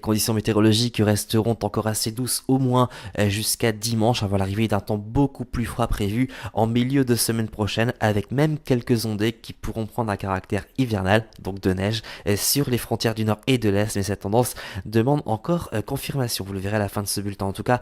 conditions météorologiques resteront encore assez douces au moins jusqu'à dimanche avant l'arrivée d'un temps beaucoup plus froid prévu en milieu de semaine prochaine avec même quelques ondées qui pourront prendre un caractère hivernal, donc de neige, sur les frontières du nord et de l'est, mais cette tendance demande encore confirmation. Vous le verrez à la fin de ce bulletin. En tout cas,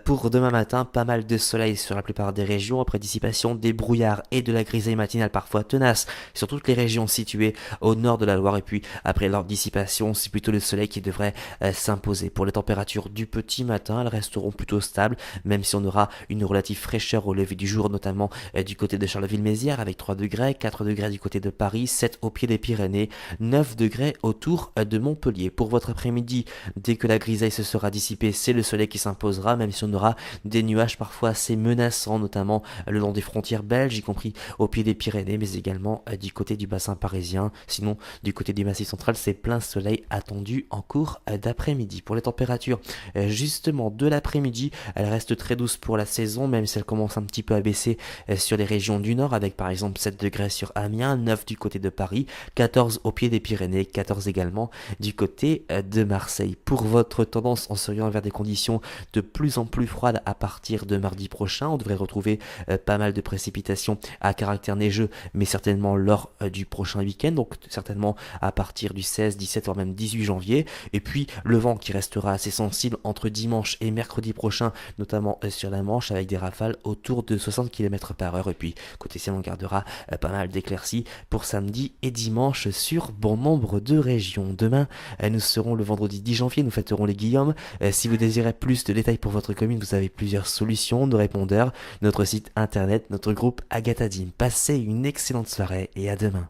pour demain matin, pas mal de soleil sur la plupart des régions après dissipation des brouillards et de la grisaille matinale parfois tenace sur toutes les régions situées au nord de la Loire, et puis après leur dissipation, c'est plutôt le soleil qui devrait s'imposer. Pour les températures du petit matin, elles resteront plutôt stables, même si on aura une relative fraîcheur au lever du jour, notamment du côté de Charleville-Mézières avec 3 degrés, 4 degrés du côté de Paris, 7 au pied des Pyrénées, 9 degrés autour de Montpellier. Pour votre après-midi, dès que la grisaille se sera dissipée, c'est le soleil qui s'imposera, même si on aura des nuages parfois assez menaçants, notamment le long des frontières belges, y compris au pied des Pyrénées, mais également du côté du bassin parisien. Sinon, du côté du Massif central, c'est plein soleil attendu en cours d'après-midi. Pour les températures, justement, de l'après-midi, elles restent très douces pour la saison, même si elles commencent un petit peu à baisser sur les régions du nord, avec par exemple 7 degrés sur Amiens, 9 du côté de Paris, 14 au pied des Pyrénées, 14 également du côté de Marseille. Pour votre tendance en s'orientant vers des conditions de plus en plus froides à partir de mardi prochain, on devrait retrouver pas mal de précipitations à caractère neigeux, mais certainement lors du prochain week-end, donc certainement à partir du 16, 17 voire même 18 janvier. Et puis le vent qui restera assez sensible entre dimanche et mercredi prochain, notamment sur la Manche, avec des rafales autour de 60 km par heure. Et puis côté ciel, on gardera pas mal d'éclaircies pour samedi et dimanche sur bon nombre de régions. Demain, nous serons le vendredi 10 janvier, nous fêterons les Guillaume. Si vous désirez plus de détails pour votre commune, vous avez plusieurs solutions de répondeurs, notre site internet, notre groupe Agathadim. Passez une excellente soirée et à demain.